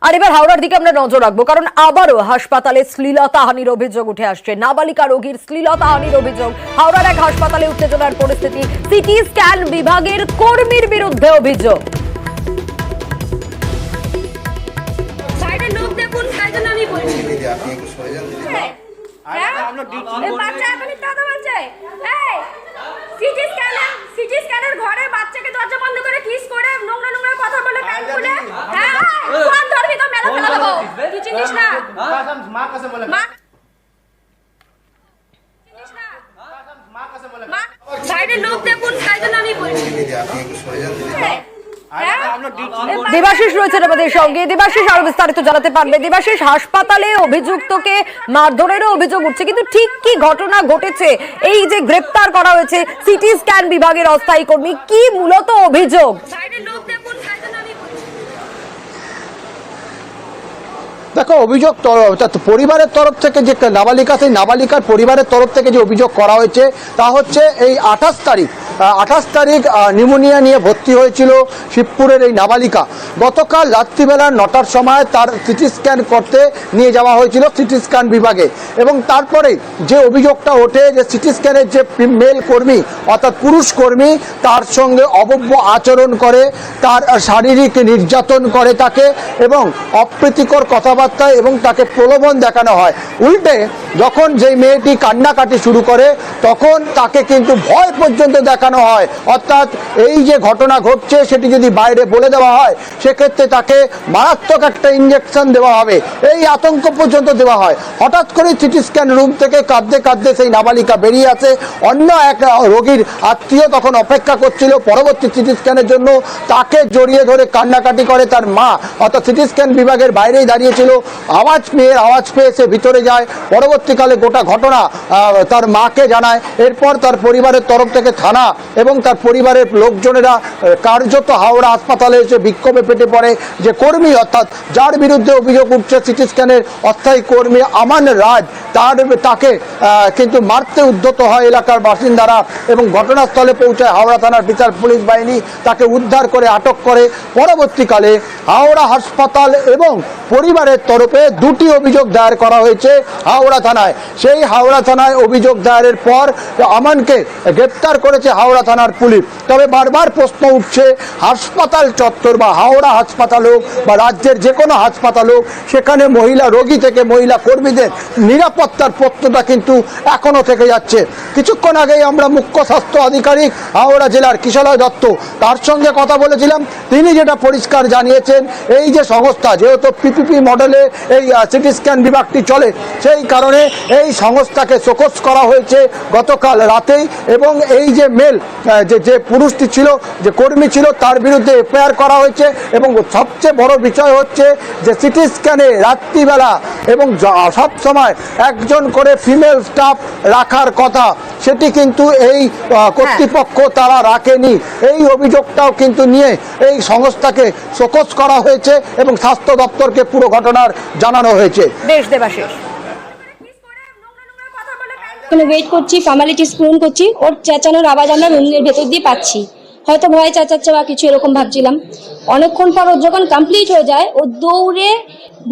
আর এবার হাওড়ার দিকে আমরা নজর রাখবো, কারণ আবারও হাসপাতালে শ্লীলতাহানির অভিযোগ উঠে আসছে। নাবালিকা রোগীর শ্লীলতাহানির অভিযোগ। হাওড়ার এক হাসপাতালে উত্তেজনার পরিস্থিতি। সিটি স্ক্যান বিভাগের কর্মীর বিরুদ্ধে অভিযোগ। সিটি স্ক্যানের ঘরে বাচ্চাকে দরজা বন্ধ করে কিস করে নোংরা নোংরা কথা বলে কান খুলে কোন ধরবি তো মেলা ফেলা দেবো কি চিনিস না মা কাছে বলে মা চিনিস না মা কাছে বলে মা সাইডে লোক দেখুন তাই জন্য আমি বলছি আপনি একটু সরে যান দিদি। দেবাশিস রয়েছেন আমাদের সঙ্গে। দেবাশিস আরো বিস্তারিত জানাতে পারবে। দেবাশিস, হাসপাতালে অভিযুক্তকে মারধরেরও অভিযোগ উঠছে, কিন্তু ঠিক কি ঘটনা ঘটেছে? এই যে গ্রেপ্তার করা হয়েছে সিটি স্ক্যান বিভাগের অস্থায়ী কর্মী, কি মূলত অভিযোগ? দেখো, অভিযোগ পরিবারের তরফ থেকে যে নাবালিকা, সেই নাবালিকার পরিবারের তরফ থেকে যে অভিযোগ করা হয়েছে তা হচ্ছে এই 28 তারিখ নিউমোনিয়া নিয়ে ভর্তি হয়েছিল শিবপুরের এই নাবালিকা। গতকাল রাত্রিবেলা 9টার সময় তার সিটি স্ক্যান করতে নিয়ে যাওয়া হয়েছিল সিটি স্ক্যান বিভাগে, এবং তারপরে যে অভিযোগটা ওঠে যে সিটি স্ক্যানের যে মেল কর্মী অর্থাৎ পুরুষ কর্মী তার সঙ্গে অভব্য আচরণ করে, তার শারীরিক নির্যাতন করে তাকে, এবং অপ্রীতিকর কথাবার্তা এবং তাকে প্রলোভন দেখানো হয়। উল্টে যখন যেই মেয়েটি কান্নাকাটি শুরু করে তখন তাকে কিন্তু ভয় পর্যন্ত দেখানো হয়। অর্থাৎ এই যে ঘটনা ঘটছে সেটি যদি বাইরে বলে দেওয়া হয় সেক্ষেত্রে তাকে মারাত্মক একটা ইঞ্জেকশন দেওয়া হবে, এই আতঙ্ক পর্যন্ত দেওয়া হয়। হঠাৎ করে সিটি স্ক্যান রুম থেকে কাঁদতে কাঁদতে সেই নাবালিকা বেরিয়ে আসে। অন্য এক রোগীর আত্মীয় তখন অপেক্ষা করছিল পরবর্তী সিটি স্ক্যানের জন্য, তাকে জড়িয়ে ধরে কান্নাকাটি করে তার মা, অর্থাৎ সিটি স্ক্যান বিভাগের বাইরেই দাঁড়িয়েছিল। মেয়ের আওয়াজ পেয়ে সে ভিতরে যায়। পরবর্তীকালে গোটা ঘটনা তার মাকে জানায়। এরপর তার পরিবারের তরফ থেকে থানা এবং তার পরিবারের লোকজনেরা কার্যত হাওড়া হাসপাতালে এসে বিক্ষোভে পেটে পড়ে। যে কর্মী অর্থাৎ যার বিরুদ্ধে অভিযোগ উঠছে সিটি স্ক্যানের অস্থায়ী কর্মী আমান রাজ, তাকে কিন্তু মারতে উদ্যত হয় এলাকার বাসিন্দারা, এবং ঘটনাস্থলে পৌঁছায় হাওড়া থানার বিচার পুলিশ বাহিনী, তাকে উদ্ধার করে আটক করে। পরবর্তীকালে হাওড়া হাসপাতাল এবং পরিবারের তরফে 2টি অভিযোগ দায়ের করা হয়েছে হাওড়া থানায়। সেই হাওড়া থানায় অভিযোগ দায়েরের পর আমানকে গ্রেপ্তার করেছে হাওড়া থানার পুলিশ। তবে বারবার প্রশ্ন উঠছে, হাসপাতাল চত্বর বা হাওড়া হাসপাতাল হোক বা রাজ্যের যে কোনো হাসপাতাল হোক, সেখানে মহিলা রোগী থেকে মহিলা কর্মীদের নিরাপত্তার প্রশ্নটা কিন্তু এখনো থেকে যাচ্ছে। কিছুক্ষণ আগেই আমরা মুখ্য স্বাস্থ্য আধিকারিক হাওড়া জেলার কিশলয় দত্ত, তার সঙ্গে কথা বলেছিলাম। তিনি যেটা পরিষ্কার জানিয়েছেন, এই যে সংস্থা, যেহেতু পিপিপি মডেলে এই সিটি স্ক্যান বিভাগটি চলে, সেই কারণে এই সংস্থাকে শোকজ করা হয়েছে গতকাল রাতেই, এবং এই যে মেল যে পুরুষটি ছিল, যে কর্মী ছিল, তার বিরুদ্ধে এফআইআর করা হয়েছে। এবং সবচেয়ে বড় বিষয় হচ্ছে যে সিটি স্ক্যানে রাত্রিবেলা এবং সব সময় একজন করে ফিমেল স্টাফ রাখার কথা, সেটি কিন্তু এই কর্তৃপক্ষ তারা রাখেনি। এই অভিযোগটাও কিন্তু নিয়ে এই সংস্থাকে শোকজ করা হয়েছে এবং স্বাস্থ্য দপ্তরকে পুরো ঘটনার জানানো হয়েছে। বেশ দেবাশিস, ওয়েট করছি, ফর্মালিটিস পূরণ করছি, ওর চেঁচানোর আওয়াজ আমরা রুমের ভেতর দিয়ে পাচ্ছি। হয়তো ভয় চেঁচাচ্ছে বা কিছু এরকম ভাবছিলাম। অনেকক্ষণ পর ওর যখন কমপ্লিট হয়ে যায়, ও দৌড়ে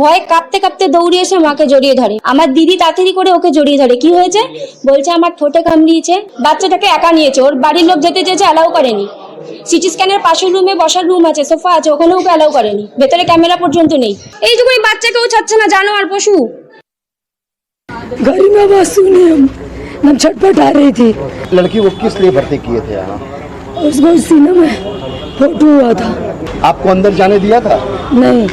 ভয় কাঁপতে কাঁপতে দৌড়ে এসে মাকে জড়িয়ে ধরে। আমার দিদি তাড়াতাড়ি করে ওকে জড়িয়ে ধরে। কি হয়েছে বলছে, আমার ঠোঁটে কামড়িয়েছে। বাচ্চাটাকে একা নিয়েছে, ওর বাড়ির লোক যেতে চেয়েছে, অ্যালাউ করেনি। সিটি স্ক্যানের পাশের রুমে বসার রুম আছে, সোফা আছে, ওখানেও ওকে অ্যালাউ করেনি। ভেতরে ক্যামেরা পর্যন্ত নেই। এইটুকুনি বাচ্চাকেও ছাড়ছে না, জানোয়ার পশু। घर में आवाज सुनी, हम छटपटा रही थी। लड़की वो किस लिए भर्ती किए थे यहाँ? उसको सीने में फोटो हुआ था। आपको अंदर जाने दिया था? नहीं।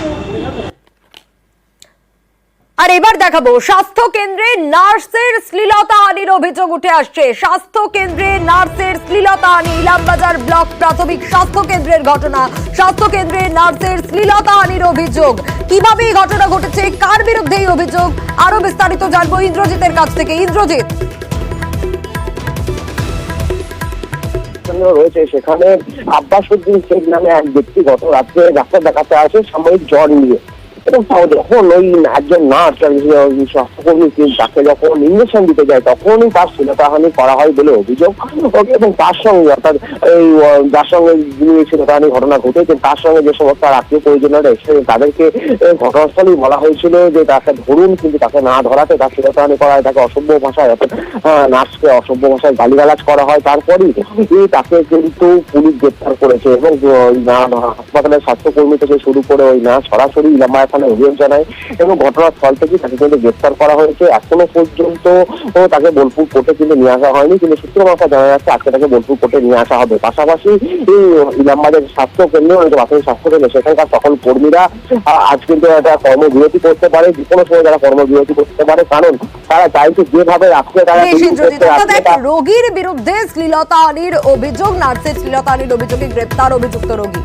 আর এবার দেখাবো স্বাস্থ্য কেন্দ্রে নার্সের শ্লীলতাহানির অভিযোগ উঠে আসছে। স্বাস্থ্য কেন্দ্রে নার্সের শ্লীলতাহানি, ইলামবাজার ব্লক প্রাথমিক স্বাস্থ্য কেন্দ্রের ঘটনা। স্বাস্থ্য কেন্দ্রে নার্সের শ্লীলতাহানির অভিযোগ। কিভাবে এই ঘটনা ঘটেছে, কার বিরুদ্ধে এই অভিযোগ, আরো বিস্তারিত জানবো ইন্দ্রজিতের কাছ থেকে। ইন্দ্রজিৎ, রয়েছে সেখানে আব্বাস উদ্দিন শেখ নামে এক ব্যক্তি গত রাত্রে ডাক্তার দেখাতে আসে সাময়িক জ্বর নিয়ে, এবং যখন ওই একজন নার্স স্বাস্থ্যকর্মী তাকে যখন ইঞ্জেকশন দিতে যায় তখনই তার শ্লীলতাহানি করা হয় বলে অভিযোগ। এবং তার সঙ্গে অর্থাৎ এই যার সঙ্গে যিনি শ্লীলতাহানি ঘটনা ঘটেছে তার সঙ্গে যে সমস্ত আত্মীয় পরিজনেরা এসেছিলেন তাদেরকে ঘটনাস্থলেই বলা হয়েছিল যে তাকে ধরুন, কিন্তু তাকে না ধরাতে তার শ্লীলতাহানি করা হয়, তাকে অসভ্য ভাষায় অর্থাৎ নার্সকে অসভ্য ভাষায় গালিগালাজ করা হয়। তারপরই তাকে কিন্তু পুলিশ গ্রেপ্তার করেছে এবং হাসপাতালের স্বাস্থ্যকর্মী থেকে শুরু করে ওই নার্স সরাসরি ইলামবাজার থানায় অভিযোগ জানায় এবং ঘটনাস্থল থেকে তাকে কিন্তু গ্রেপ্তার করা হয়েছে। এখনো পর্যন্ত তাকে বোলপুর কোর্টে কিন্তু নিয়ে আসা হয়নি, কিন্তু সূত্র মারফত জানা যাচ্ছে আজকে তাকে বোলপুর কোর্টে নিয়ে আসা হবে। পাশাপাশি এই ইলামবাজার স্বাস্থ্য কেন্দ্র প্রাথমিক স্বাস্থ্য কেন্দ্র সেখানকার সকল কর্মীরা আজ কিন্তু একটা কর্মবিরতি করতে পারে, যে কোনো সময় তারা কর্মবিরতি করতে পারে, কারণ তারা চাইছে যেভাবে আজকে তারা রোগীর বিরুদ্ধে শ্লীলতাহানির অভিযোগ, নার্সের শ্লীলতাহানির অভিযোগে গ্রেপ্তার অভিযুক্ত রোগী।